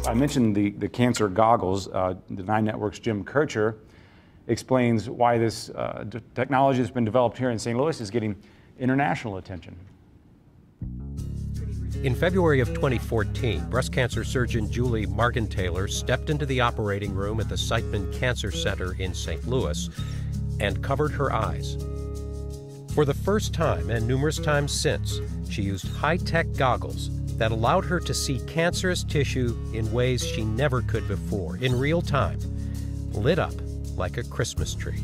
I mentioned the cancer goggles. The Nine Network's Jim Kircher explains why this technology that's been developed here in St. Louis is getting international attention. In February of 2014, breast cancer surgeon Julie Margentaler stepped into the operating room at the Siteman Cancer Center in St. Louis and covered her eyes. For the first time and numerous times since, she used high-tech goggles that allowed her to see cancerous tissue in ways she never could before, in real time, lit up like a Christmas tree.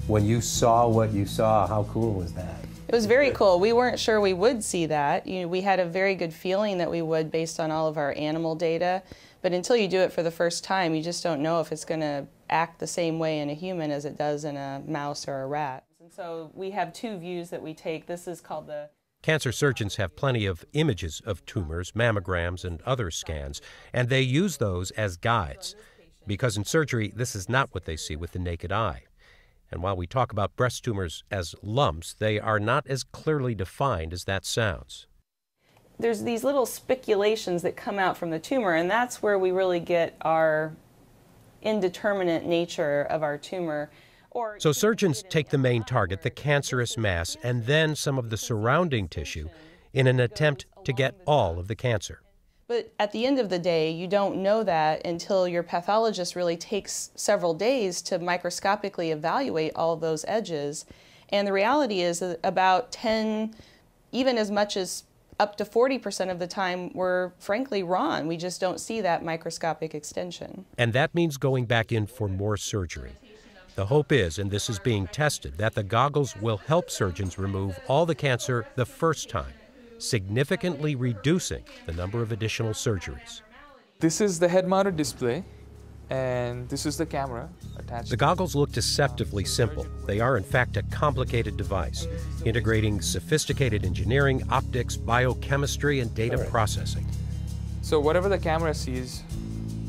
When you saw what you saw, how cool was that? It was very cool. We weren't sure we would see that. We had a very good feeling that we would based on all of our animal data, but until you do it for the first time, you just don't know if it's going to act the same way in a human as it does in a mouse or a rat. And so we have two views that we take. This is called the... Cancer surgeons have plenty of images of tumors, mammograms, and other scans, and they use those as guides, because in surgery, this is not what they see with the naked eye. And while we talk about breast tumors as lumps, they are not as clearly defined as that sounds. There's these little spiculations that come out from the tumor, and that's where we really get our indeterminate nature of our tumor. So surgeons take the main target, the cancerous mass, and then some of the surrounding tissue in an attempt to get all of the cancer. But at the end of the day, you don't know that until your pathologist really takes several days to microscopically evaluate all those edges. And the reality is that about 10, even as much as up to 40% of the time, we're frankly wrong. We just don't see that microscopic extension. And that means going back in for more surgery. The hope is, and this is being tested, that the goggles will help surgeons remove all the cancer the first time, significantly reducing the number of additional surgeries. This is the head-mounted display, and this is the camera attached. The goggles look deceptively simple. They are, in fact, a complicated device, integrating sophisticated engineering, optics, biochemistry, and data processing. So whatever the camera sees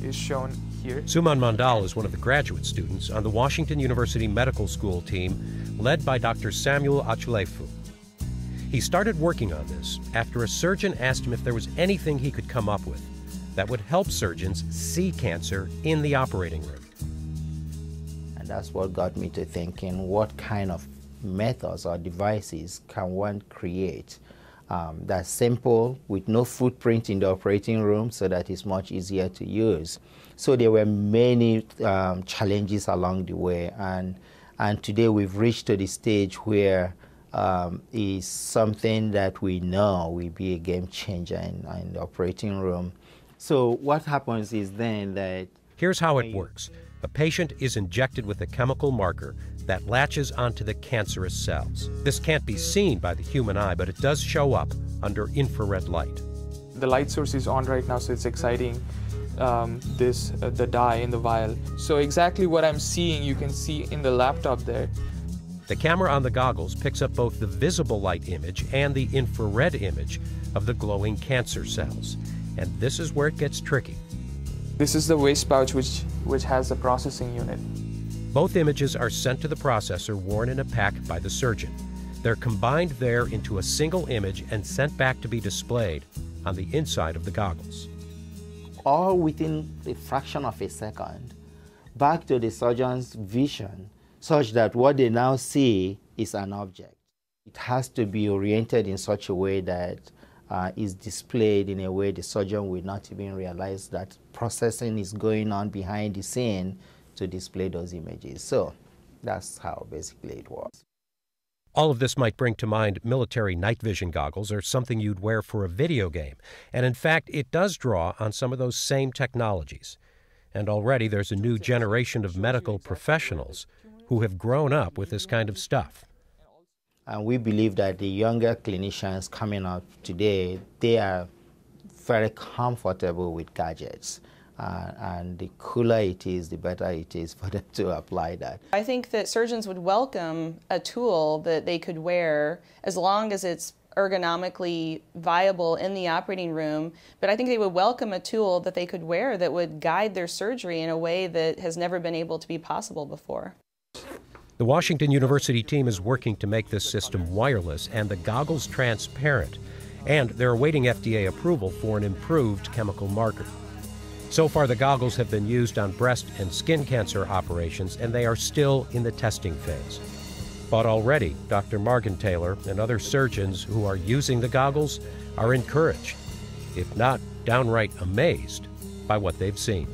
is shown here. Suman Mandal is one of the graduate students on the Washington University Medical School team, led by Dr. Samuel Achulefu. He started working on this after a surgeon asked him if there was anything he could come up with that would help surgeons see cancer in the operating room. And that's what got me to thinking, what kind of methods or devices can one create that's simple, with no footprint in the operating room, so that it's much easier to use. So there were many challenges along the way, and today we've reached to the stage where is something that we know will be a game changer in the operating room. So what happens is then that... Here's how it works. A patient is injected with a chemical marker that latches onto the cancerous cells. This can't be seen by the human eye, but it does show up under infrared light. The light source is on right now, so it's exciting the dye in the vial. So exactly what I'm seeing, you can see in the laptop there. The camera on the goggles picks up both the visible light image and the infrared image of the glowing cancer cells. And this is where it gets tricky. This is the waste pouch which has the processing unit. Both images are sent to the processor worn in a pack by the surgeon. They're combined there into a single image and sent back to be displayed on the inside of the goggles. All within a fraction of a second, back to the surgeon's vision, such that what they now see is an object. It has to be oriented in such a way that is displayed in a way the surgeon will not even realize that processing is going on behind the scene to display those images. So that's how basically it works. All of this might bring to mind military night vision goggles or something you'd wear for a video game. And in fact, it does draw on some of those same technologies. And already there's a new generation of medical professionals who have grown up with this kind of stuff. And we believe that the younger clinicians coming up today, they are very comfortable with gadgets. And the cooler it is, the better it is for them to apply that. I think that surgeons would welcome a tool that they could wear as long as it's ergonomically viable in the operating room, but I think they would welcome a tool that they could wear that would guide their surgery in a way that has never been able to be possible before. The Washington University team is working to make this system wireless and the goggles transparent. And they're awaiting FDA approval for an improved chemical marker. So far, the goggles have been used on breast and skin cancer operations, and they are still in the testing phase. But already, Dr. Margenthaler and other surgeons who are using the goggles are encouraged, if not downright amazed, by what they've seen.